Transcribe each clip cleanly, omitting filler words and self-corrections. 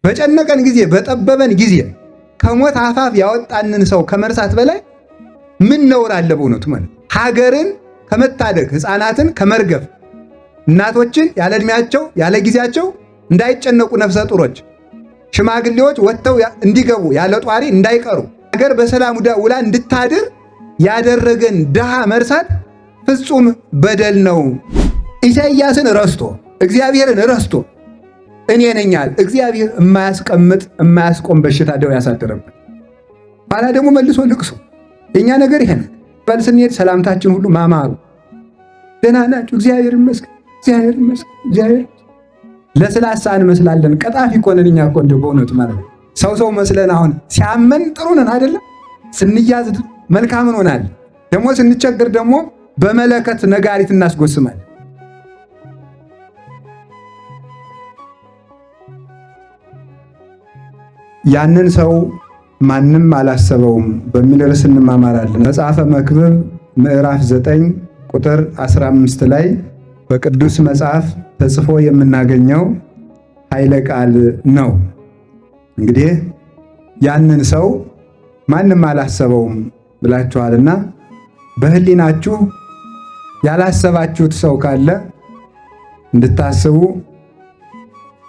በጨነቀን ጊዜ በጠበበን ጊዜ ከሞት አፋፍ ያወጣንን ሰው ከመርሳት በላይ ምን ነውር አለ? በእውነቱ ማለት ሀገርን ከመታደግ ሕፃናትን ከመርገፍ እናቶችን ያለ ዕድሜያቸው ያለ ጊዜያቸው እንዳይጨነቁ ነፍሰ ጡሮች ሽማግሌዎች ወጥተው እንዲገቡ ያለ ጧሪ እንዳይቀሩ ሀገር በሰላም ውላ እንድታድር ያደረገን ድሃ መርሳት ፍጹም በደል ነው። ኢሳይያስን ረስቶ እግዚአብሔርን ረስቶ እኔ ነኛል እግዚአብሔር የማያስቆም በሽታ ደው ያሳደረበት ኋላ ደግሞ መልሶ ልቅሶ። የኛ ነገር ይሄን ባል ስንሄድ ሰላምታችን ሁሉ ማማሩ ደህና ናችሁ እግዚአብሔር ይመስገን እግዚአብሔር ይመስገን እግዚአብሔር ለስላሳ እንመስላለን። ቀጣፊ እኮ ነን እኛ እኮ እንደው በእውነቱ ማለት ነው። ሰው መስለን አሁን ሲያመን ጥሩ ነን አይደለም? ስንያዝ መልካም እንሆናለን። ደግሞ ስንቸገር ደግሞ በመለከት ነጋሪት እናስጎስማለን። ያንን ሰው ማንም አላሰበውም በሚል ርዕስ እንማማራለን። መጽሐፈ መክብብ ምዕራፍ 9 ቁጥር 15 ላይ በቅዱስ መጽሐፍ ተጽፎ የምናገኘው ኃይለ ቃል ነው። እንግዲህ ያንን ሰው ማንም አላሰበውም ብላችኋልና በሕሊናችሁ ያላሰባችሁት ሰው ካለ እንድታስቡ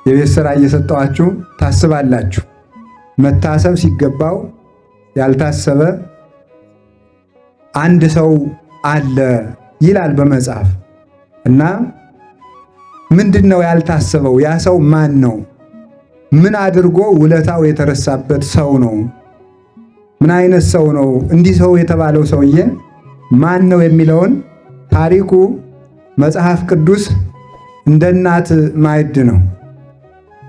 የቤት ሥራ እየሰጠዋችሁ ታስባላችሁ። መታሰብ ሲገባው ያልታሰበ አንድ ሰው አለ ይላል በመጽሐፍ እና ምንድነው ያልታሰበው? ያ ሰው ማን ነው? ምን አድርጎ ውለታው የተረሳበት ሰው ነው? ምን አይነት ሰው ነው? እንዲህ ሰው የተባለው ሰውዬ ማን ነው የሚለውን ታሪኩ መጽሐፍ ቅዱስ እንደ እናት ማዕድ ነው።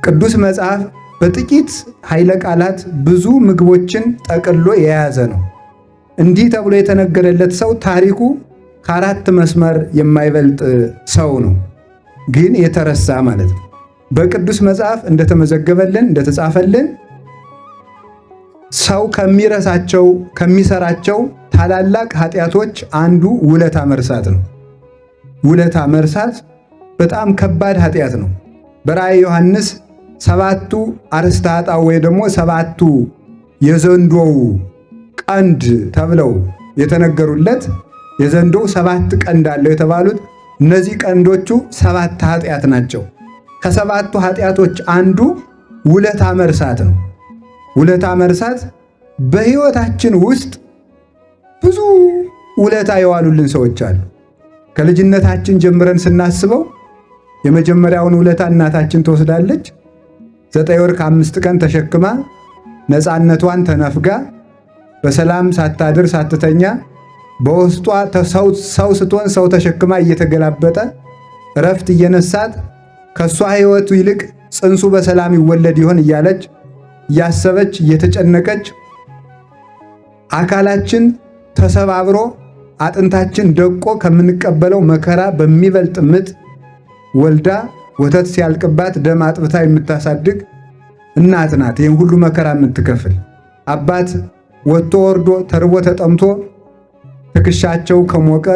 ቅዱስ መጽሐፍ በጥቂት ኃይለ ቃላት ብዙ ምግቦችን ጠቅሎ የያዘ ነው። እንዲህ ተብሎ የተነገረለት ሰው ታሪኩ ከአራት መስመር የማይበልጥ ሰው ነው፣ ግን የተረሳ ማለት ነው። በቅዱስ መጽሐፍ እንደተመዘገበልን እንደተጻፈልን ሰው ከሚረሳቸው ከሚሰራቸው ታላላቅ ኃጢአቶች አንዱ ውለታ መርሳት ነው። ውለታ መርሳት በጣም ከባድ ኃጢአት ነው። በራእየ ዮሐንስ ሰባቱ አርእስተ ኃጣውእ ወይ ደግሞ ሰባቱ የዘንዶው ቀንድ ተብለው የተነገሩለት የዘንዶው 7 ቀንድ አለው የተባሉት እነዚህ ቀንዶቹ 7 ኃጢአት ናቸው። ከሰባቱ ኃጢአቶች አንዱ ውለታ መርሳት ነው። ውለታ መርሳት በሕይወታችን ውስጥ ብዙ ውለታ የዋሉልን ሰዎች አሉ። ከልጅነታችን ጀምረን ስናስበው የመጀመሪያውን ውለታ እናታችን ትወስዳለች። 9 ወር ከ5 ቀን ተሸክማ ነፃነቷን ተነፍጋ በሰላም ሳታድር ሳትተኛ በውስጧ ሰው ስትሆን ሰው ተሸክማ እየተገላበጠ እረፍት እየነሳት ከሷ ሕይወቱ ይልቅ ጽንሱ በሰላም ይወለድ ይሆን እያለች እያሰበች እየተጨነቀች አካላችን ተሰባብሮ አጥንታችን ደቆ ከምንቀበለው መከራ በሚበልጥ ምጥ ወልዳ ወተት ሲያልቅባት ደም አጥብታ የምታሳድግ እናት ናት። ይህን ሁሉ መከራ የምትከፍል አባት ወጥቶ ወርዶ ተርቦ ተጠምቶ ትከሻቸው ከሞቀ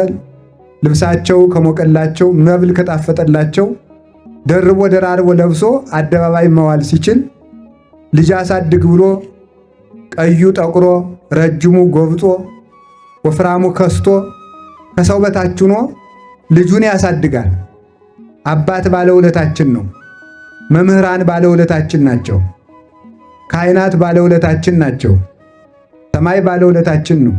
ልብሳቸው ከሞቀላቸው መብል ከጣፈጠላቸው ደርቦ ደራርቦ ለብሶ አደባባይ መዋል ሲችል ልጅ አሳድግ ብሎ ቀዩ ጠቁሮ ረጅሙ ጎብጦ ወፍራሙ ከስቶ ከሰው በታች ሆኖ ልጁን ያሳድጋል። አባት ባለውለታችን ነው። መምህራን ባለውለታችን ናቸው። ካህናት ባለውለታችን ናቸው። ሰማይ ባለውለታችን ነው።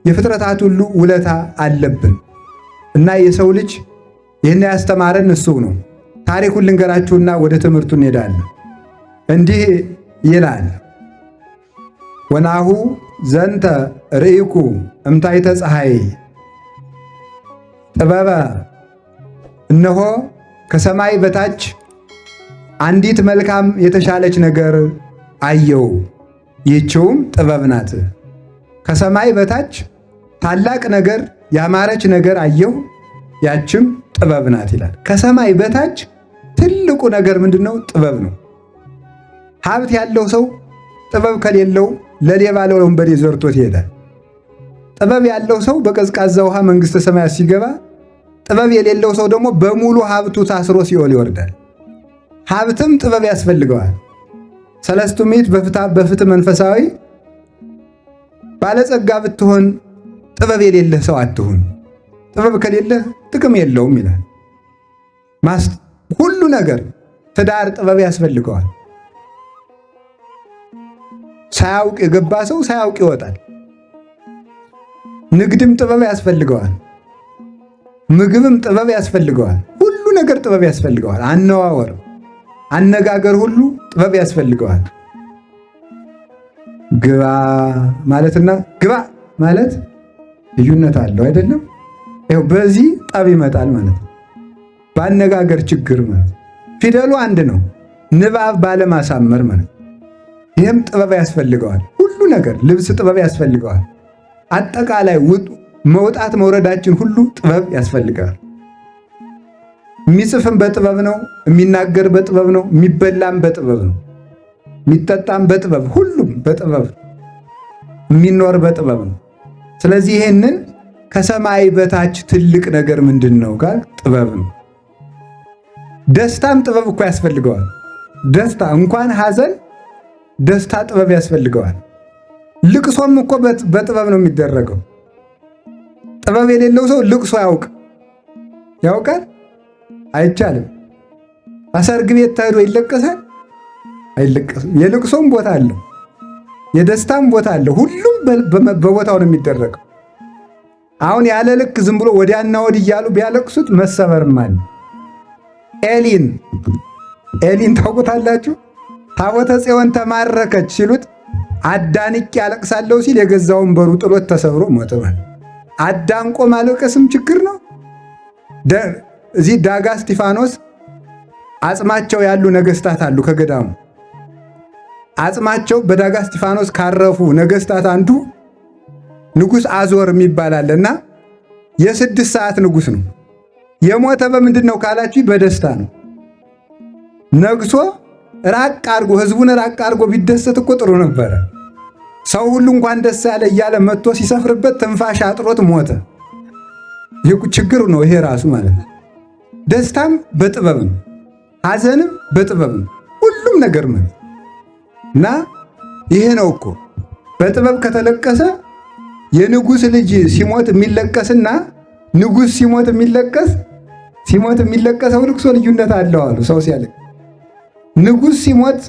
የፍጥረታት ሁሉ ውለታ አለብን እና የሰው ልጅ ይህን ያስተማረን እሱ ነው። ታሪኩን ልንገራችሁና ወደ ትምህርቱ እንሄዳለን። እንዲህ ይላል፣ ወናሁ ዘንተ ርኢኩ እምታይተ ፀሐይ ጥበበ፣ እነሆ ከሰማይ በታች አንዲት መልካም የተሻለች ነገር አየው፣ ይህችውም ጥበብ ናት። ከሰማይ በታች ታላቅ ነገር ያማረች ነገር አየው፣ ያችም ጥበብ ናት ይላል። ከሰማይ በታች ትልቁ ነገር ምንድነው? ጥበብ ነው። ሀብት ያለው ሰው ጥበብ ከሌለው ለሌባ ለወንበዴ ዘርቶት ይሄዳል። ጥበብ ያለው ሰው በቀዝቃዛ ውሃ መንግሥተ ሰማያት ሲገባ፣ ጥበብ የሌለው ሰው ደግሞ በሙሉ ሀብቱ ታስሮ ሲኦል ይወርዳል። ሀብትም ጥበብ ያስፈልገዋል። ሰለስቱ ምዕት በፍትሕ መንፈሳዊ ባለጸጋ ብትሆን ጥበብ የሌለህ ሰው አትሁን፣ ጥበብ ከሌለህ ጥቅም የለውም ይላል። ሁሉ ነገር ትዳር ጥበብ ያስፈልገዋል። ሳያውቅ የገባ ሰው ሳያውቅ ይወጣል። ንግድም ጥበብ ያስፈልገዋል። ምግብም ጥበብ ያስፈልገዋል። ሁሉ ነገር ጥበብ ያስፈልገዋል። አነዋወር፣ አነጋገር ሁሉ ጥበብ ያስፈልገዋል። ግባ ማለትና ግባ ማለት ልዩነት አለው አይደለም? ይኸው በዚህ ጠብ ይመጣል ማለት ነው። በአነጋገር ችግር ማለት ፊደሉ አንድ ነው። ንባብ ባለማሳመር ማለት ይህም ጥበብ ያስፈልገዋል። ሁሉ ነገር ልብስ ጥበብ ያስፈልገዋል። አጠቃላይ መውጣት መውረዳችን ሁሉ ጥበብ ያስፈልገዋል። የሚጽፍም በጥበብ ነው፣ የሚናገር በጥበብ ነው፣ የሚበላም በጥበብ ነው፣ የሚጠጣም በጥበብ፣ ሁሉም በጥበብ የሚኖር በጥበብ ነው። ስለዚህ ይህንን ከሰማይ በታች ትልቅ ነገር ምንድን ነው ጋር ጥበብ ነው። ደስታም ጥበብ እኮ ያስፈልገዋል። ደስታ እንኳን ሐዘን ደስታ ጥበብ ያስፈልገዋል። ልቅሶም እኮ በጥበብ ነው የሚደረገው። ጥበብ የሌለው ሰው ልቅሶ ያውቃል? አይቻልም። በሰርግ ቤት ተሄዶ ይለቀሳል? አይለቀስም። የልቅሶም ቦታ አለው፣ የደስታም ቦታ አለው። ሁሉም በቦታው ነው የሚደረገው። አሁን ያለ ልክ ዝም ብሎ ወዲያና ወዲህ እያሉ ቢያለቅሱት መሰበርም አለ። ኤሊን ታውቁታላችሁ? ታቦተ ጽዮን ተማረከች ሲሉት አዳንቄ ያለቅሳለሁ ሲል የገዛ ወንበሩ ጥሎት ተሰብሮ ሞተ። አዳንቆ ማለቀስም ችግር ነው። እዚህ ዳጋ እስጢፋኖስ አጽማቸው ያሉ ነገስታት አሉ። ከገዳሙ አጽማቸው በዳጋ እስጢፋኖስ ካረፉ ነገስታት አንዱ ንጉሥ አዞር የሚባል አለና የ6 ሰዓት ንጉሥ ነው። የሞተ በምንድን ነው ካላችሁ በደስታ ነው። ነግሶ ራቅ አርጎ ህዝቡን ራቅ አርጎ ቢደሰት እኮ ጥሩ ነበረ። ሰው ሁሉ እንኳን ደስ ያለ እያለ መጥቶ ሲሰፍርበት ትንፋሽ አጥሮት ሞተ። ይህ ችግር ነው። ይሄ ራሱ ማለት ነው። ደስታም በጥበብ ነው፣ ሐዘንም በጥበብ ነው። ሁሉም ነገር ማለት እና ይሄ ነው እኮ በጥበብ ከተለቀሰ የንጉሥ ልጅ ሲሞት የሚለቀስና ንጉሥ ሲሞት የሚለቀሰው ልቅሶ ልዩነት አለው አሉ። ሰው ሲያለቅ ንጉሥ ሲሞት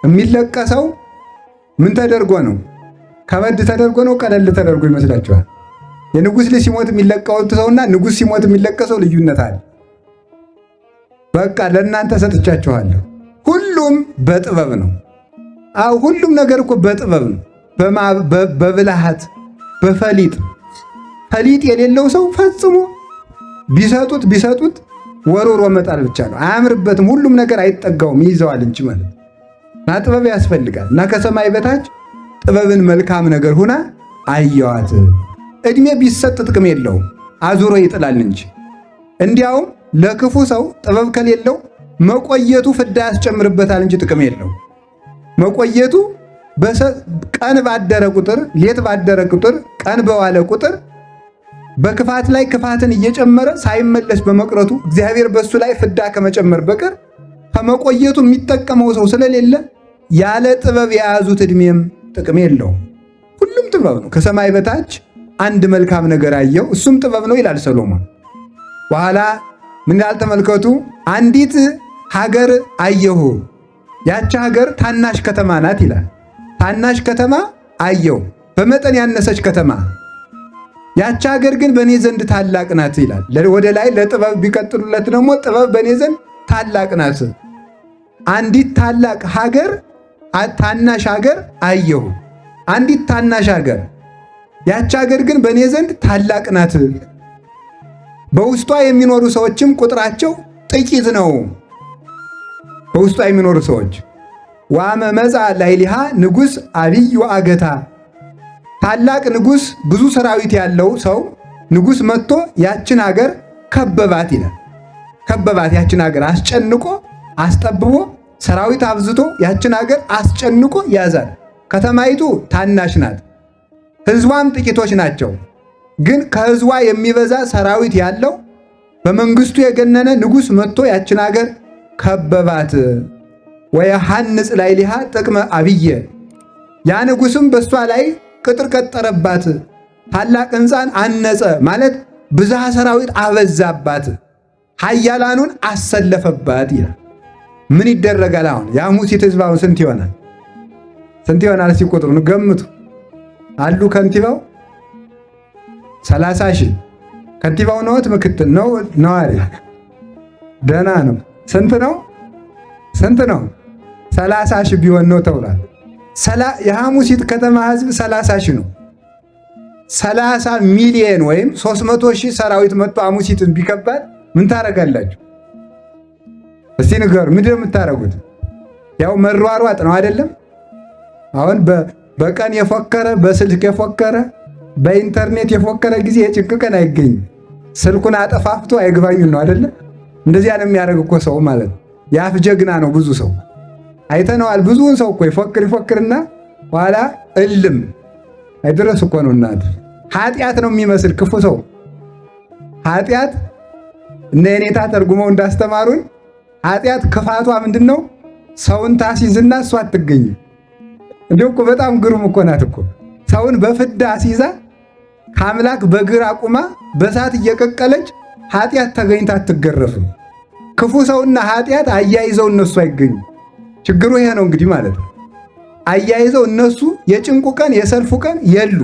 የሚለቀሰው ምን ተደርጎ ነው? ከበድ ተደርጎ ነው? ቀለል ተደርጎ ይመስላችኋል? የንጉሥ ልጅ ሲሞት የሚለቀሰው ሰውና ንጉሥ ሲሞት የሚለቀሰው ልዩነት አለ። በቃ ለእናንተ ሰጥቻችኋለሁ። ሁሉም በጥበብ ነው። አዎ ሁሉም ነገር እኮ በጥበብ ነው። በብልሃት በፈሊጥ ፈሊጥ የሌለው ሰው ፈጽሞ ቢሰጡት ወሮሮ መጣል ብቻ ነው። አያምርበትም። ሁሉም ነገር አይጠጋውም፣ ይይዘዋል እንጂ ማለት እና ጥበብ ያስፈልጋል። እና ከሰማይ በታች ጥበብን መልካም ነገር ሁና አየዋት። ዕድሜ ቢሰጥ ጥቅም የለውም፣ አዙሮ ይጥላል እንጂ። እንዲያውም ለክፉ ሰው ጥበብ ከሌለው መቆየቱ ፍዳ ያስጨምርበታል እንጂ ጥቅም የለው። መቆየቱ ቀን ባደረ ቁጥር፣ ሌት ባደረ ቁጥር፣ ቀን በዋለ ቁጥር በክፋት ላይ ክፋትን እየጨመረ ሳይመለስ በመቅረቱ እግዚአብሔር በሱ ላይ ፍዳ ከመጨመር በቀር ከመቆየቱ የሚጠቀመው ሰው ስለሌለ ያለ ጥበብ የያዙት ዕድሜም ጥቅም የለውም። ሁሉም ጥበብ ነው። ከሰማይ በታች አንድ መልካም ነገር አየው፣ እሱም ጥበብ ነው ይላል ሰሎሞን። በኋላ ምን ያህል ተመልከቱ። አንዲት ሀገር አየሁ፣ ያቺ ሀገር ታናሽ ከተማ ናት ይላል። ታናሽ ከተማ አየው፣ በመጠን ያነሰች ከተማ። ያቺ ሀገር ግን በእኔ ዘንድ ታላቅ ናት ይላል። ወደ ላይ ለጥበብ ቢቀጥሉለት ደግሞ ጥበብ በእኔ ዘንድ ታላቅ ናት። አንዲት ታላቅ ሀገር ታናሽ ሀገር አየሁ። አንዲት ታናሽ ሀገር፣ ያቺ ሀገር ግን በእኔ ዘንድ ታላቅ ናት። በውስጧ የሚኖሩ ሰዎችም ቁጥራቸው ጥቂት ነው። በውስጧ የሚኖሩ ሰዎች ዋመ መጻ ላይሊሃ ንጉሥ አብይ ወአገታ፣ ታላቅ ንጉሥ ብዙ ሰራዊት ያለው ሰው ንጉሥ መጥቶ ያችን ሀገር ከበባት ይላል። ከበባት፣ ያችን ሀገር አስጨንቆ አስጠብቦ ሰራዊት አብዝቶ ያችን ሀገር አስጨንቆ ያዛል። ከተማይቱ ታናሽ ናት፣ ሕዝቧም ጥቂቶች ናቸው። ግን ከሕዝቧ የሚበዛ ሰራዊት ያለው በመንግስቱ የገነነ ንጉሥ መጥቶ ያችን ሀገር ከበባት። ወየሐንጽ ላዕሌሃ ጥቅመ አብየ ያ ንጉሥም በእሷ ላይ ቅጥር ቀጠረባት፣ ታላቅ ሕንፃን አነጸ ማለት ብዝሃ ሰራዊት አበዛባት፣ ኃያላኑን አሰለፈባት ይላል። ምን ይደረጋል? አሁን የሐሙሲት ሕዝብ አሁን ስንት ይሆናል? ስንት ይሆናል? እስኪ ቁጥሩን ገምቱ። አሉ ከንቲባው 30,000 ከንቲባው ነዎት? ምክትል ነው? ነዋሪ? ደህና ነው። ስንት ነው? ስንት ነው? 30,000 ቢሆን ነው ተብሏል። የሐሙሲት ከተማ ሕዝብ 30,000 ነው። 30 ሚሊዮን ወይም 300,000 ሰራዊት መጥቶ ሐሙሲትን ቢከባት ምን ታረጋላችሁ? እስቲ ንገሩ። ምንድን ነው የምታረጉት? ያው መሯሯጥ ነው አይደለም? አሁን በቀን የፎከረ በስልክ የፎከረ በኢንተርኔት የፎከረ ጊዜ የጭንቅ ቀን አይገኝም። ስልኩን አጠፋፍቶ አይግባኙን ነው አይደለም? እንደዚያ ነው የሚያደርግ እኮ ሰው ማለት ነው። የአፍ ጀግና ነው ብዙ ሰው አይተነዋል። ብዙውን ሰው እኮ ይፎክርና ኋላ እልም አይድረስ እኮ ነው። እናት ኃጢአት ነው የሚመስል ክፉ ሰው ኃጢአት እነ የኔታ ተርጉመው እንዳስተማሩን ኃጢአት ክፋቷ ምንድን ነው? ሰውን ታሲዝና እሷ አትገኝም። እንዲሁ እኮ በጣም ግሩም እኮ ናት እኮ ሰውን በፍዳ አሲዛ ከአምላክ በግር አቁማ በሳት እየቀቀለች ኃጢአት ተገኝታ አትገረፍም። ክፉ ሰውና ኃጢአት አያይዘው እነሱ አይገኙም። ችግሩ ይሄ ነው እንግዲህ ማለት ነው። አያይዘው እነሱ የጭንቁ ቀን የሰልፉ ቀን የሉ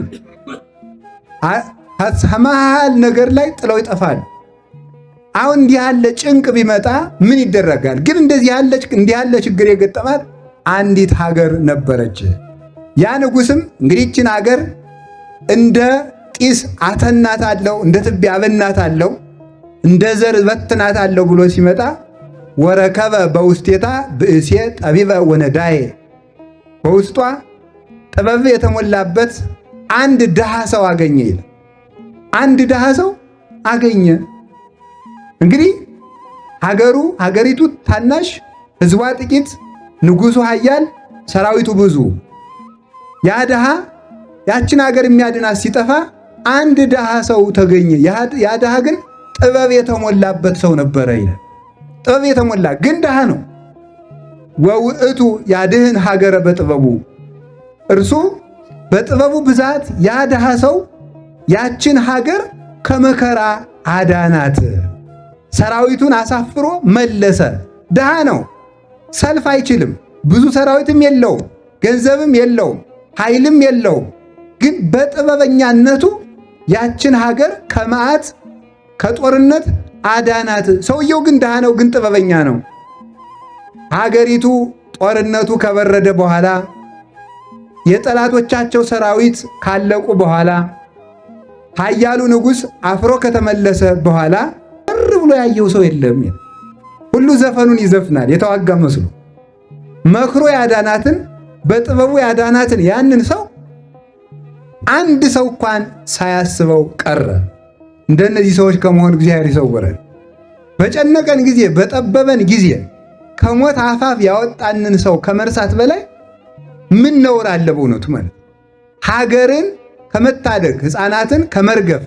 መሃል ነገር ላይ ጥለው ይጠፋሉ። አሁን እንዲህ ያለ ጭንቅ ቢመጣ ምን ይደረጋል? ግን እንዲህ ያለ ችግር የገጠማት አንዲት ሀገር ነበረች። ያ ንጉሥም እንግዲህ ይህችን ሀገር እንደ ጢስ አተናታለሁ፣ እንደ ትቢያ አበናታለሁ፣ እንደ ዘር በትናታለሁ ብሎ ሲመጣ ወረከበ በውስቴታ ብእሴ ጠቢበ ወነዳዬ በውስጧ ጥበብ የተሞላበት አንድ ድሃ ሰው አገኘ ይላል። አንድ ድሃ ሰው አገኘ። እንግዲህ ሀገሪቱ ታናሽ፣ ሕዝቧ ጥቂት፣ ንጉሡ ኃያል፣ ሰራዊቱ ብዙ። ያ ድሃ ያችን ሀገር የሚያድናት ሲጠፋ አንድ ድሃ ሰው ተገኘ። ያ ድሃ ግን ጥበብ የተሞላበት ሰው ነበረ ይላል። ጥበብ የተሞላ ግን ድሃ ነው። ወውእቱ ያድህን ሀገረ በጥበቡ እርሱ በጥበቡ ብዛት ያ ድሃ ሰው ያችን ሀገር ከመከራ አዳናት። ሰራዊቱን አሳፍሮ መለሰ። ድሃ ነው፣ ሰልፍ አይችልም፣ ብዙ ሰራዊትም የለውም፣ ገንዘብም የለውም፣ ኃይልም የለውም። ግን በጥበበኛነቱ ያችን ሀገር ከመዓት ከጦርነት አዳናት። ሰውየው ግን ድሃ ነው፣ ግን ጥበበኛ ነው። ሀገሪቱ ጦርነቱ ከበረደ በኋላ የጠላቶቻቸው ሰራዊት ካለቁ በኋላ ኃያሉ ንጉሥ አፍሮ ከተመለሰ በኋላ እር ብሎ ያየው ሰው የለም። ሁሉ ዘፈኑን ይዘፍናል የተዋጋ መስሎ። መክሮ ያዳናትን በጥበቡ ያዳናትን ያንን ሰው አንድ ሰው እንኳን ሳያስበው ቀረ። እንደነዚህ ሰዎች ከመሆን እግዚአብሔር ይሰውረን። በጨነቀን ጊዜ በጠበበን ጊዜ ከሞት አፋፍ ያወጣንን ሰው ከመርሳት በላይ ምን ነውር አለ? በእውነቱ ማለት ሀገርን ከመታደግ ሕፃናትን ከመርገፍ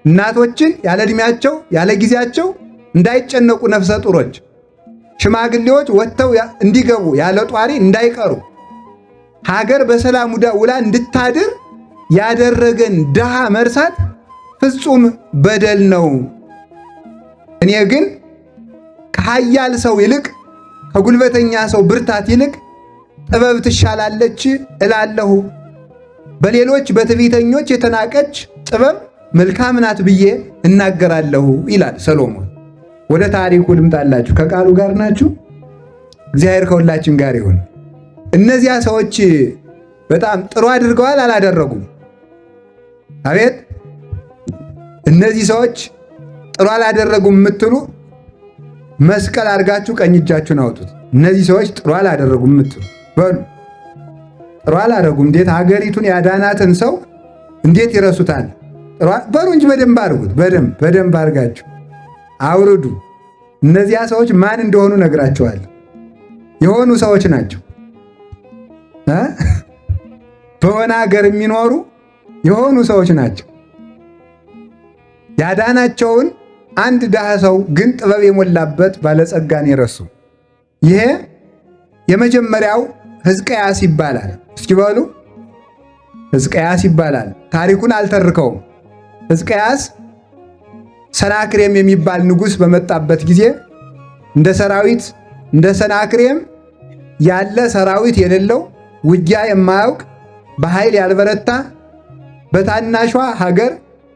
እናቶችን ያለ ዕድሜያቸው ያለ ጊዜያቸው እንዳይጨነቁ ነፍሰ ጡሮች ሽማግሌዎች ወጥተው እንዲገቡ ያለ ጧሪ እንዳይቀሩ ሀገር በሰላም ውላ እንድታድር ያደረገን ድሃ መርሳት ፍጹም በደል ነው። እኔ ግን ከኃያል ሰው ይልቅ ከጉልበተኛ ሰው ብርታት ይልቅ ጥበብ ትሻላለች እላለሁ። በሌሎች በትዕቢተኞች የተናቀች ጥበብ መልካም ናት ብዬ እናገራለሁ ይላል ሰሎሞን። ወደ ታሪኩ ልምጣላችሁ። ከቃሉ ጋር ናችሁ? እግዚአብሔር ከሁላችን ጋር ይሁን። እነዚያ ሰዎች በጣም ጥሩ አድርገዋል አላደረጉም? አቤት! እነዚህ ሰዎች ጥሩ አላደረጉም የምትሉ መስቀል አድርጋችሁ ቀኝ እጃችሁን አውጡት። እነዚህ ሰዎች ጥሩ አላደረጉም የምትሉ በሉ። ጥሩ አላደረጉም። እንዴት ሀገሪቱን ያዳናትን ሰው እንዴት ይረሱታል? በሉ እንጂ በደንብ አድርጉት። በደንብ አድርጋችሁ አውርዱ። እነዚያ ሰዎች ማን እንደሆኑ ነግራቸዋል። የሆኑ ሰዎች ናቸው። በሆነ ሀገር የሚኖሩ የሆኑ ሰዎች ናቸው። ያዳናቸውን አንድ ድሃ ሰው ግን ጥበብ የሞላበት ባለጸጋን የረሱ። ይሄ የመጀመሪያው ሕዝቅያስ ይባላል። እስኪ በሉ ሕዝቅያስ ይባላል። ታሪኩን አልተርከውም። ሕዝቅያስ ሰናክሬም የሚባል ንጉሥ በመጣበት ጊዜ እንደ ሰራዊት እንደ ሰናክሬም ያለ ሰራዊት የሌለው ውጊያ የማያውቅ በኃይል ያልበረታ በታናሿ ሀገር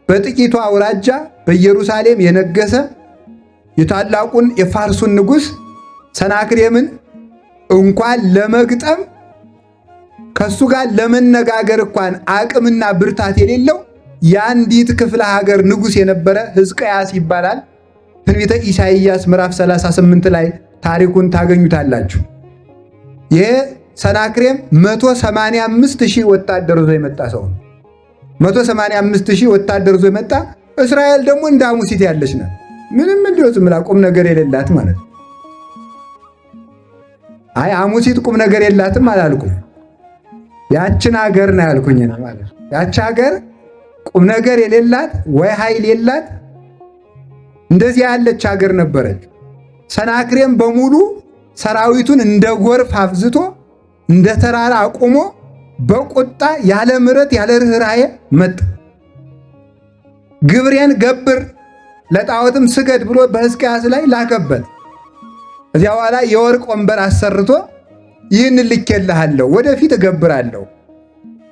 በጥቂቷ አውራጃ በኢየሩሳሌም የነገሰ የታላቁን የፋርሱን ንጉሥ ሰናክሬምን እንኳን ለመግጠም ከሱ ጋር ለመነጋገር እንኳን አቅምና ብርታት የሌለው የአንዲት ክፍለ ሀገር ንጉሥ የነበረ ሕዝቅያስ ይባላል። ትንቢተ ኢሳይያስ ምዕራፍ 38 ላይ ታሪኩን ታገኙታላችሁ። ይህ ሰናክሬም 185,000 ወታደር ይዞ የመጣ ሰው ነው። 185,000 ወታደር ይዞ የመጣ እስራኤል ደግሞ እንደ አሙሲት ያለች ናት። ምንም እንዲሁ ዝም ብላ ቁም ነገር የሌላት ማለት ነው። አይ አሙሲት ቁም ነገር የላትም አላልኩም። ያችን ሀገር ነው ያልኩኝ ማለት። ያች ሀገር ቁም ነገር የሌላት ወይ ኃይል የላት እንደዚህ ያለች ሀገር ነበረች። ሰናክሬም በሙሉ ሰራዊቱን እንደ ጎርፍ አፍዝቶ እንደ ተራራ አቁሞ በቁጣ ያለ ምሕረት ያለ ርኅራኄ መጣ። ግብሬን ገብር ለጣዖትም ስገድ ብሎ በሕዝቅያስ ላይ ላከበት። እዚያ በኋላ የወርቅ ወንበር አሰርቶ ይህንን ልኬልሃለሁ፣ ወደፊት እገብራለሁ፣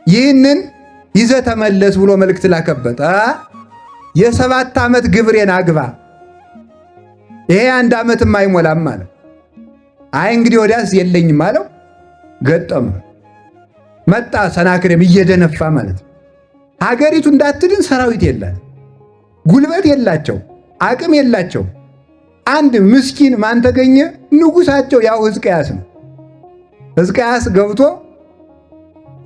ይህንን ይዘህ ተመለስ ብሎ መልእክት ላከበት። የ7 ዓመት ግብሬን አግባ፣ ይሄ 1 ዓመትም አይሞላም ማለት። አይ እንግዲህ ወዲያስ የለኝም አለው። ገጠመ። መጣ ሰናክሬም እየደነፋ ማለት። ሀገሪቱ እንዳትድን ሰራዊት የላት፣ ጉልበት የላቸው፣ አቅም የላቸው። አንድ ምስኪን ማን ተገኘ? ንጉሳቸው ያው ሕዝቅያስ ነው። ሕዝቅያስ ገብቶ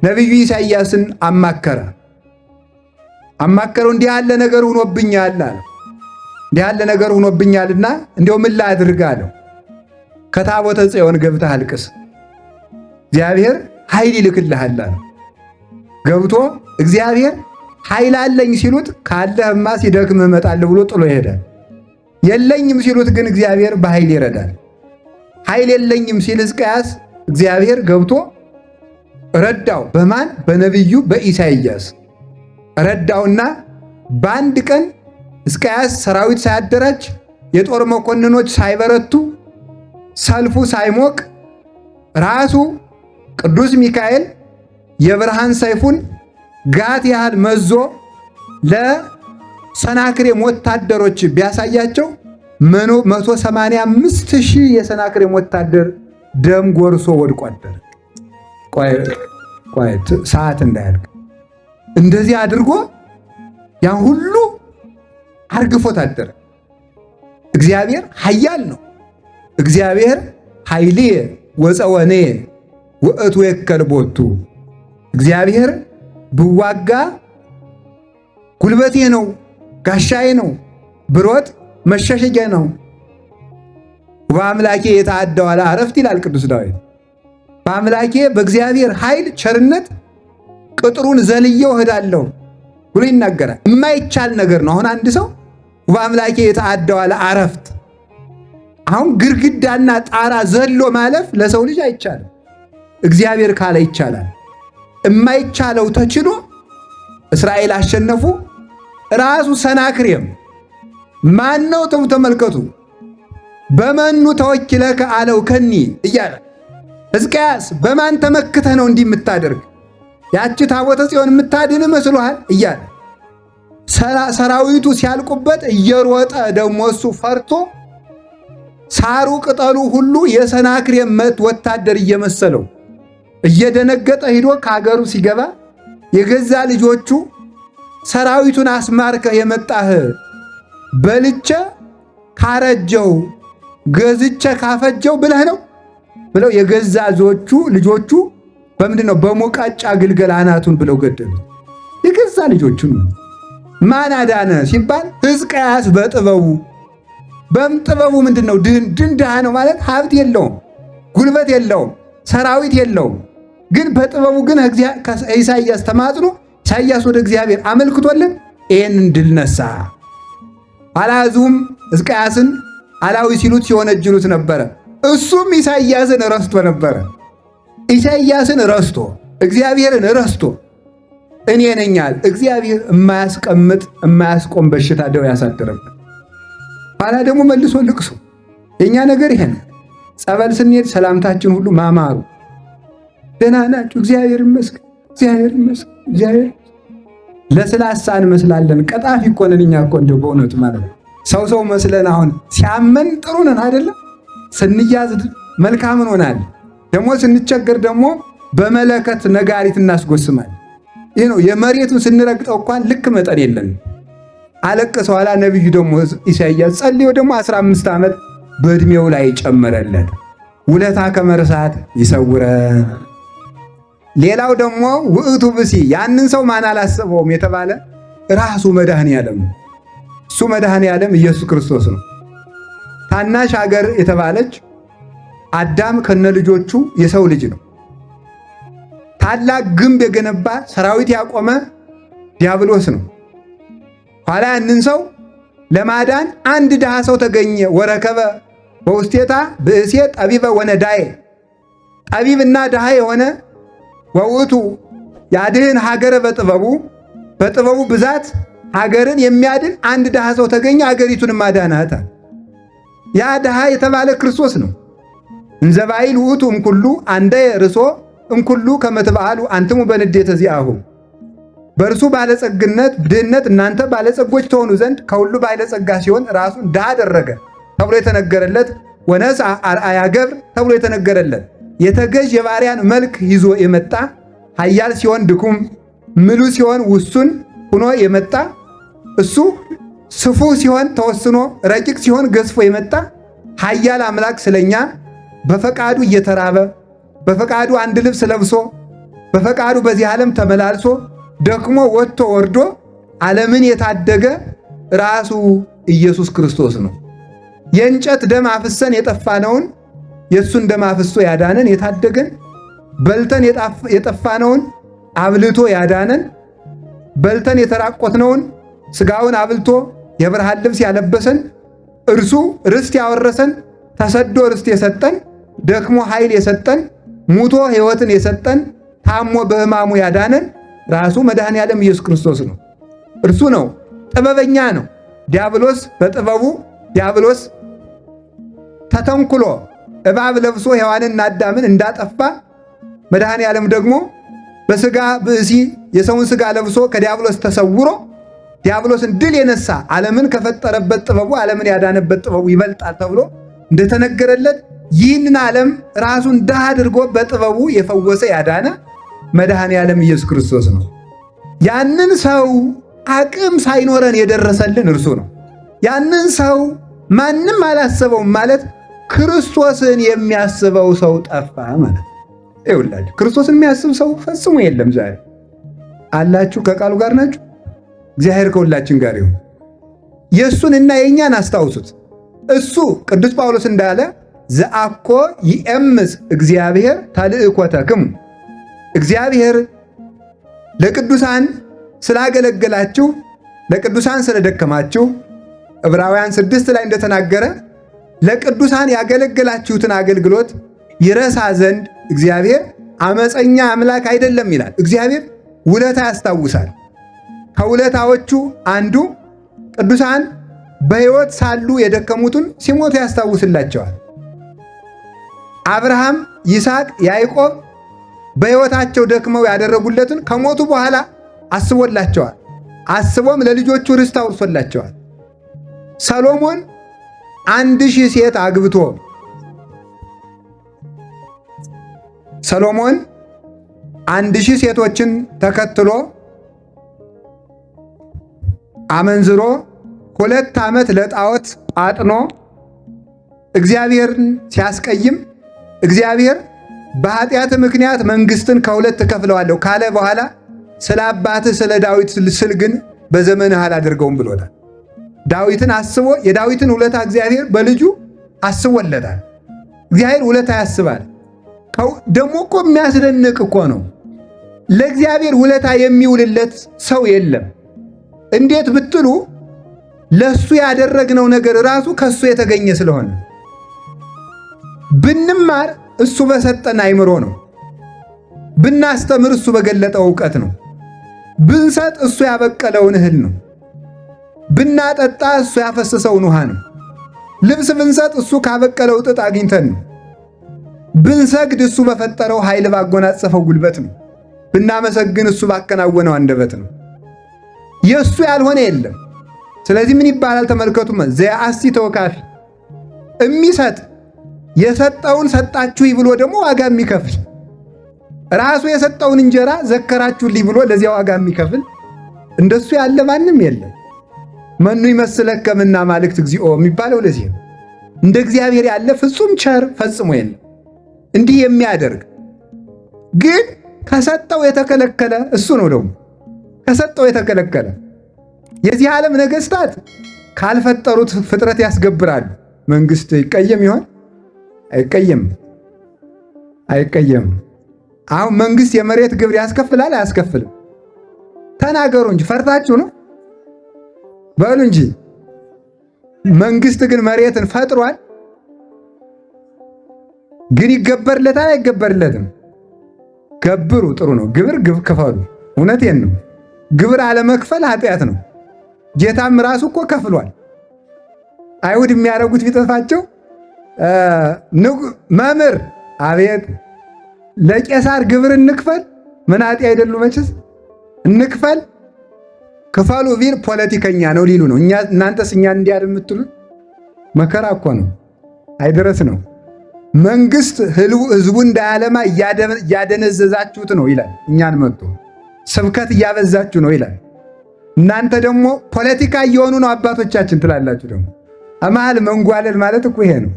ነቢዩ ኢሳይያስን አማከረው። እንዲህ ያለ ነገር ሆኖብኛል አለ። እንዲህ ያለ ነገር ሆኖብኛልና እንዲያው ምን ላድርግ አለው። ከታቦተ ጽዮን ገብተህ አልቅስ፣ እግዚአብሔር ኃይል ይልክልሃል አለ። ገብቶ እግዚአብሔር ኃይል አለኝ ሲሉት ካለህማ ሲደክምህ እመጣለሁ ብሎ ጥሎ ይሄዳል። የለኝም ሲሉት ግን እግዚአብሔር በኃይል ይረዳል። ኃይል የለኝም ሲል ሕዝቅያስ እግዚአብሔር ገብቶ ረዳው። በማን? በነቢዩ በኢሳይያስ ረዳውና በአንድ ቀን ሕዝቅያስ ሰራዊት ሳያደራጅ የጦር መኮንኖች ሳይበረቱ ሰልፉ ሳይሞቅ ራሱ ቅዱስ ሚካኤል የብርሃን ሰይፉን ጋት ያህል መዞ ለሰናክሬም ወታደሮች ቢያሳያቸው 185,000 የሰናክሬም ወታደር ደም ጎርሶ ወድቆ አደረ። ቆይ ሰዓት እንዳያልቅ እንደዚህ አድርጎ ያን ሁሉ አርግፎት አደረ። እግዚአብሔር ኃያል ነው። እግዚአብሔር ኃይልየ ወፀወነየ ውእቱ የከል ቦቱ። እግዚአብሔር ብዋጋ ጉልበቴ ነው፣ ጋሻዬ ነው፣ ብሮጥ መሸሸጊያ ነው። በአምላኬ የተዓደው አለ አረፍት ይላል ቅዱስ ዳዊት። በአምላኬ በእግዚአብሔር ኃይል ቸርነት ቅጥሩን ዘልየው እሄዳለሁ ብሎ ይናገራል። የማይቻል ነገር ነው። አሁን አንድ ሰው በአምላኬ የተዓደው አለ አረፍት። አሁን ግድግዳና ጣራ ዘሎ ማለፍ ለሰው ልጅ አይቻልም። እግዚአብሔር ካለ ይቻላል። የማይቻለው ተችሎ እስራኤል አሸነፉ። ራሱ ሰናክሬም ማን ነው? ተመልከቱ። በመኑ ተወኪለከ አለው ከኒ እያለ ሕዝቅያስ በማን ተመክተህ ነው እንዲህ የምታደርግ? ያቺ ታቦተ ጽዮን የምታድን መስሎሃል? እያለ ሰራዊቱ ሲያልቁበት እየሮጠ ደግሞ እሱ ፈርቶ ሳሩ ቅጠሉ ሁሉ የሰናክሬም ወታደር እየመሰለው እየደነገጠ ሂዶ ከሀገሩ ሲገባ የገዛ ልጆቹ ሰራዊቱን አስማርከህ የመጣህ በልቼ ካረጀው ገዝቼ ካፈጀው ብለህ ነው ብለው የገዛ ልጆቹ በምንድን ነው? በሞቃጫ ግልገል አናቱን ብለው ገደሉ። የገዛ ልጆቹን ማን አዳነ ሲባል ሕዝቅያስ በጥበቡ በጥበቡ ምንድን ነው? ድሃ ነው ማለት ሀብት የለውም፣ ጉልበት የለውም፣ ሰራዊት የለውም። ግን በጥበቡ ግን ኢሳይያስ ተማጽኖ ኢሳይያስ ወደ እግዚአብሔር አመልክቶልን ይህንን ድል ነሳ። አልዓዙም ሕዝቅያስን አላዊ ሲሉት ሲወነጅሉት ነበረ። እሱም ኢሳይያስን ረስቶ ነበረ። ኢሳይያስን ረስቶ እግዚአብሔርን ረስቶ እኔ ነኛል እግዚአብሔር የማያስቀምጥ የማያስቆም በሽታ ደው ያሳደረበት። ኋላ ደግሞ መልሶ ልቅሶ። የኛ ነገር ይሄን ጸበል ስንሄድ ሰላምታችን ሁሉ ማማሩ፣ ደህና ናችሁ? እግዚአብሔር ይመስገን፣ እግዚአብሔር ይመስገን፣ እግዚአብሔር ለስላሳ እንመስላለን። ቀጣፊ እኮ ነን እኛ እኮ እንደው በእውነቱ ማለት ነው። ሰው መስለን አሁን ሲያመን ጥሩ ነን አይደለም? ስንያዝ መልካም እንሆናለን። ደግሞ ስንቸገር ደግሞ በመለከት ነጋሪት እናስጎስማለን። ይህ ነው የመሬቱን ስንረግጠው እንኳን ልክ መጠን የለንም። አለቀሰ። ኋላ ነቢዩ ደግሞ ኢሳይያስ ጸልዮ ደግሞ 15 ዓመት በእድሜው ላይ ጨመረለት። ውለታ ከመርሳት ይሰውረን። ሌላው ደግሞ ውእቱ ብሲ ያንን ሰው ማን አላሰበውም የተባለ ራሱ መድኃኔዓለም ነው። እሱ መድኃኔዓለም ኢየሱስ ክርስቶስ ነው። ታናሽ ሀገር የተባለች አዳም ከነልጆቹ የሰው ልጅ ነው። ታላቅ ግንብ የገነባ ሰራዊት ያቆመ ዲያብሎስ ነው። ኋላ ያንን ሰው ለማዳን አንድ ድሃ ሰው ተገኘ። ወረከበ በውስቴታ ብእሴ ጠቢበ ወነዳዬ ጠቢብና ድሃ የሆነ ወውቱ ያድህን ሀገረ በጥበቡ ብዛት ሀገርን የሚያድን አንድ ድሃ ሰው ተገኘ። ሀገሪቱን ማዳናታ ያ ድሃ የተባለ ክርስቶስ ነው። እንዘባይል ውእቱ እምኩሉ አንደ ርሶ እምኩሉ ከመትበአሉ አንትሙ በንዴተ ዚአሁ በእርሱ ባለጸግነት ድህነት እናንተ ባለጸጎች ትሆኑ ዘንድ ከሁሉ ባለጸጋ ሲሆን ራሱን ድሃ አደረገ ተብሎ የተነገረለት ወነስአ አርአያ ገብር ተብሎ የተነገረለት የተገዥ የባሪያን መልክ ይዞ የመጣ ኃያል ሲሆን ድኩም ምሉ ሲሆን ውሱን ሆኖ የመጣ እሱ ስፉህ ሲሆን ተወስኖ ረቂቅ ሲሆን ገዝፎ የመጣ ኃያል አምላክ ስለኛ በፈቃዱ እየተራበ በፈቃዱ አንድ ልብስ ለብሶ በፈቃዱ በዚህ ዓለም ተመላልሶ ደክሞ ወጥቶ ወርዶ ዓለምን የታደገ ራሱ ኢየሱስ ክርስቶስ ነው። የእንጨት ደም አፍሰን የጠፋነውን የእሱን ደም አፍሶ ያዳነን የታደገን፣ በልተን የጠፋነውን አብልቶ ያዳነን፣ በልተን የተራቆትነውን ሥጋውን አብልቶ የብርሃን ልብስ ያለበሰን እርሱ ርስት ያወረሰን፣ ተሰዶ ርስት የሰጠን፣ ደክሞ ኃይል የሰጠን፣ ሙቶ ሕይወትን የሰጠን፣ ታሞ በሕማሙ ያዳነን ራሱ መድኃኔዓለም ኢየሱስ ክርስቶስ ነው። እርሱ ነው። ጥበበኛ ነው። ዲያብሎስ በጥበቡ ዲያብሎስ ተተንኩሎ እባብ ለብሶ ሔዋንና አዳምን እንዳጠፋ መድኃኔዓለም ደግሞ በሥጋ ብእሲ የሰውን ሥጋ ለብሶ ከዲያብሎስ ተሰውሮ ዲያብሎስን ድል የነሳ ዓለምን ከፈጠረበት ጥበቡ ዓለምን ያዳነበት ጥበቡ ይበልጣል ተብሎ እንደተነገረለት ይህንን ዓለም ራሱን ድሃ አድርጎ በጥበቡ የፈወሰ ያዳነ መድኃኔዓለም ኢየሱስ ክርስቶስ ነው። ያንን ሰው አቅም ሳይኖረን የደረሰልን እርሱ ነው። ያንን ሰው ማንም አላሰበውም ማለት ክርስቶስን የሚያስበው ሰው ጠፋ ማለት ይኸውላችሁ፣ ክርስቶስን የሚያስብ ሰው ፈጽሞ የለም። ዛሬ አላችሁ? ከቃሉ ጋር ናችሁ? እግዚአብሔር ከሁላችን ጋር ይሁን። የእሱንና የእኛን አስታውሱት። እሱ ቅዱስ ጳውሎስ እንዳለ ዘአኮ ይእምፅ እግዚአብሔር ታልእኮተክሙ እግዚአብሔር ለቅዱሳን ስላገለገላችሁ ለቅዱሳን ስለደከማችሁ ዕብራውያን 6 ላይ እንደተናገረ ለቅዱሳን ያገለገላችሁትን አገልግሎት ይረሳ ዘንድ እግዚአብሔር አመፀኛ አምላክ አይደለም ይላል። እግዚአብሔር ውለታ ያስታውሳል። ከውለታዎቹ አንዱ ቅዱሳን በሕይወት ሳሉ የደከሙትን ሲሞቱ ያስታውስላቸዋል። አብርሃም፣ ይስሐቅ፣ ያዕቆብ በሕይወታቸው ደክመው ያደረጉለትን ከሞቱ በኋላ አስቦላቸዋል። አስቦም ለልጆቹ ርስት አውርሶላቸዋል። ሰሎሞን 1000 ሴት አግብቶ ሰሎሞን 1000 ሴቶችን ተከትሎ አመንዝሮ 2 ዓመት ለጣዖት አጥኖ እግዚአብሔርን ሲያስቀይም እግዚአብሔር በኃጢአት ምክንያት መንግስትን ከሁለት እከፍለዋለሁ ካለ በኋላ ስለ አባትህ ስለ ዳዊት ስል ግን በዘመንህ አላደርገውም ብሎታል። ዳዊትን አስቦ የዳዊትን ውለታ እግዚአብሔር በልጁ አስቦለታል። እግዚአብሔር ውለታ ያስባል። ደግሞ እኮ የሚያስደንቅ እኮ ነው። ለእግዚአብሔር ውለታ የሚውልለት ሰው የለም። እንዴት ብትሉ ለሱ ያደረግነው ነገር ራሱ ከሱ የተገኘ ስለሆነ ብንማር እሱ በሰጠን አይምሮ ነው። ብናስተምር እሱ በገለጠው ዕውቀት ነው። ብንሰጥ እሱ ያበቀለውን እህል ነው። ብናጠጣ እሱ ያፈሰሰውን ውሃ ነው። ልብስ ብንሰጥ እሱ ካበቀለው ጥጥ አግኝተን ነው። ብንሰግድ እሱ በፈጠረው ኃይል ባጎናጸፈው ጉልበት ነው። ብናመሰግን እሱ ባከናወነው አንደበት ነው። የእሱ ያልሆነ የለም። ስለዚህ ምን ይባላል? ተመልከቱ። ዘያአሲ ተወካፊ የሚሰጥ የሰጠውን ሰጣችሁኝ ብሎ ደግሞ ዋጋ የሚከፍል ራሱ የሰጠውን እንጀራ ዘከራችሁልኝ ብሎ ለዚያ ዋጋ የሚከፍል እንደሱ ያለ ማንም የለም። መኑ ይመስለከ እምነ አማልክት እግዚኦ የሚባለው ለዚህ ነው። እንደ እግዚአብሔር ያለ ፍጹም ቸር ፈጽሞ የለም። እንዲህ የሚያደርግ ግን ከሰጠው የተከለከለ እሱ ነው። ደግሞ ከሰጠው የተከለከለ የዚህ ዓለም ነገሥታት ካልፈጠሩት ፍጥረት ያስገብራሉ። መንግስት ይቀየም ይሆን? አይቀየም፣ አይቀየም። አሁን መንግስት የመሬት ግብር ያስከፍላል አያስከፍልም? ተናገሩ እንጂ ፈርታችሁ ነው በሉ እንጂ። መንግስት ግን መሬትን ፈጥሯል። ግን ይገበርለታል አይገበርለትም? ገብሩ፣ ጥሩ ነው። ግብር ክፈሉ። እውነቴን ነው። ግብር አለመክፈል ኃጢአት ነው። ጌታም ራሱ እኮ ከፍሏል። አይሁድ የሚያደርጉት ቢጠፋቸው መምህር፣ አቤት ለቄሳር ግብር እንክፈል፣ መናጢ አይደሉ መችስ እንክፈል፣ ክፈሉ ቢል ፖለቲከኛ ነው ሊሉ ነው። እናንተስ እኛን እንዲያድ የምትሉ መከራ እኮ ነው፣ አይድረስ ነው። መንግስት ህዝቡ እንዳያለማ እያደነዘዛችሁት ነው ይላል። እኛን መጥቶ ስብከት እያበዛችሁ ነው ይላል። እናንተ ደግሞ ፖለቲካ እየሆኑ ነው አባቶቻችን ትላላችሁ። ደግሞ መሀል መንጓለል ማለት እኮ ይሄ ነው።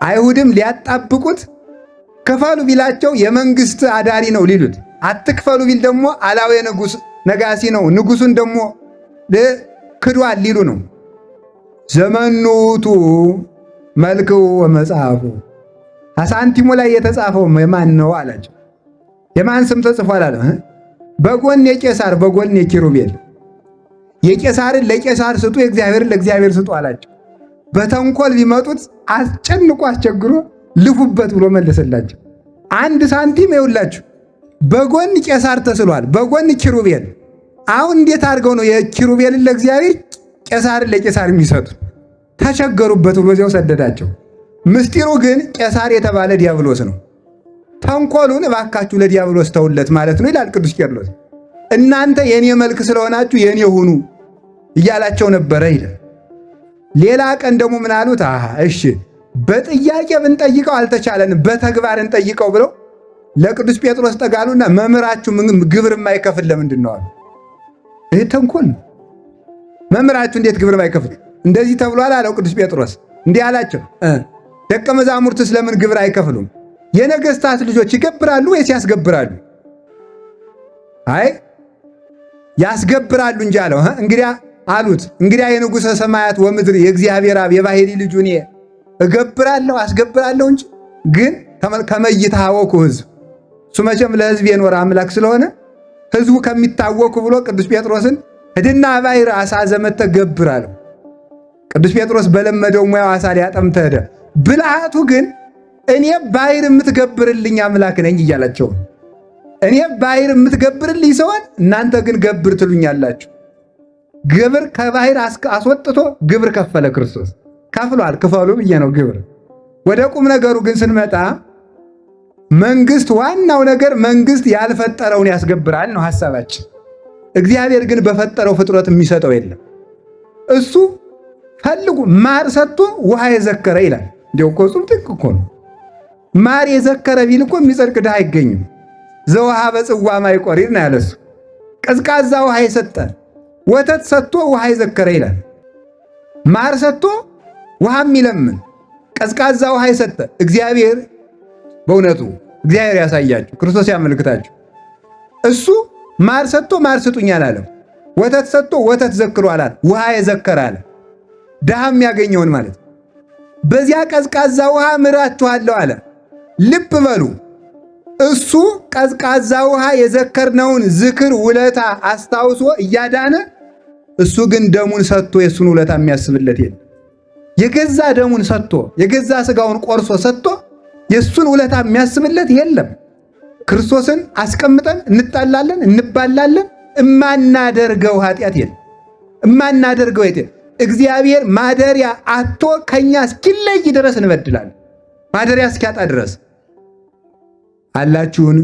አይሁድም ሊያጣብቁት ክፈሉ ቢላቸው የመንግስት አዳሪ ነው ሊሉት፣ አትክፈሉ ቢል ደግሞ አላዊ ንጉስ ነጋሲ ነው፣ ንጉሱን ደግሞ ክዷል ሊሉ ነው። ዘመኑቱ መልክው ወመጽሐፉ ሳንቲሙ ላይ የተጻፈው የማን ነው አላቸው። የማን ስም ተጽፏል አለ? በጎን የቄሳር በጎን የኪሩቤል። የቄሳርን ለቄሳር ስጡ፣ የእግዚአብሔርን ለእግዚአብሔር ስጡ አላቸው። በተንኮል ቢመጡት አስጨንቆ አስቸግሮ ልፉበት ብሎ መለሰላቸው። አንድ ሳንቲም ይውላችሁ በጎን ቄሳር ተስሏል፣ በጎን ኪሩቤል። አሁን እንዴት አድርገው ነው የኪሩቤልን ለእግዚአብሔር ቄሳርን ለቄሳር የሚሰጡ? ተቸገሩበት ብሎ እዚያው ሰደዳቸው። ምስጢሩ ግን ቄሳር የተባለ ዲያብሎስ ነው። ተንኮሉን እባካችሁ ለዲያብሎስ ተውለት ማለት ነው ይላል ቅዱስ ቄርሎስ። እናንተ የኔ መልክ ስለሆናችሁ የኔ ሁኑ እያላቸው ነበረ ይላል። ሌላ ቀን ደግሞ ምን አሉት? እሺ በጥያቄ ብንጠይቀው አልተቻለንም፣ በተግባር እንጠይቀው ብለው ለቅዱስ ጴጥሮስ ጠጋሉና መምህራችሁ ግብር የማይከፍል ለምንድን ነው አሉ። ይህ ተንኮል ነው። መምህራችሁ እንዴት ግብር የማይከፍል እንደዚህ ተብሏል አለው ቅዱስ ጴጥሮስ። እንዲህ አላቸው፣ ደቀ መዛሙርትስ ለምን ግብር አይከፍሉም? የነገስታት ልጆች ይገብራሉ ወይስ ያስገብራሉ? አይ ያስገብራሉ እንጂ አለው። እንግዲያ አሉት፣ እንግዲያ የንጉሠ ሰማያት ወምድር የእግዚአብሔር አብ የባሕሪ ልጁ እኔ እገብራለሁ አስገብራለሁ እንጂ ግን ከመይታወኩ ህዝብ እሱ መቼም ለህዝብ የኖረ አምላክ ስለሆነ ህዝቡ ከሚታወኩ ብሎ ቅዱስ ጴጥሮስን ሂድና ባሕር አሳ ዘመተህ ገብር አለው። ቅዱስ ጴጥሮስ በለመደው ሙያው አሳ ሊያጠምድ ሄደ። ብልሃቱ ግን እኔ ባሕር የምትገብርልኝ አምላክ ነኝ እያላቸው፣ እኔ ባሕር የምትገብርልኝ ሰውን እናንተ ግን ገብር ትሉኛላችሁ። ግብር ከባሕር አስወጥቶ ግብር ከፈለ ክርስቶስ። ከፍሏል፣ ክፈሉ ብዬ ነው ግብር። ወደ ቁም ነገሩ ግን ስንመጣ መንግስት፣ ዋናው ነገር መንግስት ያልፈጠረውን ያስገብራል ነው ሐሳባችን። እግዚአብሔር ግን በፈጠረው ፍጥረት የሚሰጠው የለም። እሱ ፈልጉ ማር ሰጥቶ ውሃ የዘከረ ይላል። እንዲያው እኮ እሱም ጥቅ እኮ ነው። ማር የዘከረ ቢል እኮ የሚጸድቅ ድሃ አይገኝም። ዘውሃ በጽዋ ማይቆሪር ነው ያለሱ። ቀዝቃዛ ውሃ የሰጠ ወተት ሰጥቶ ውሃ የዘከረ ይላል። ማር ሰጥቶ ውሃ የሚለምን ቀዝቃዛ ውሃ የሰጠ እግዚአብሔር፣ በእውነቱ እግዚአብሔር ያሳያችሁ፣ ክርስቶስ ያመልክታችሁ። እሱ ማር ሰጥቶ ማር ስጡኝ አላለም። ወተት ሰጥቶ ወተት ዘክሮ አላለም። ውሃ የዘከረ አለ። ድሃ የሚያገኘውን ማለት በዚያ ቀዝቃዛ ውሃ ምራችኋለሁ አለ። ልብ በሉ፣ እሱ ቀዝቃዛ ውሃ የዘከርነውን ዝክር ውለታ አስታውሶ እያዳነ እሱ ግን ደሙን ሰጥቶ የእሱን ውለታ የሚያስብለት የለም። የገዛ ደሙን ሰጥቶ የገዛ ሥጋውን ቆርሶ ሰጥቶ የእሱን ውለታ የሚያስብለት የለም። ክርስቶስን አስቀምጠን እንጣላለን፣ እንባላለን። እማናደርገው ኃጢአት የለም። እማናደርገው የለም። እግዚአብሔር ማደሪያ አጥቶ ከኛ እስኪለይ ድረስ እንበድላለን። ማደሪያ እስኪያጣ ድረስ አላችሁን?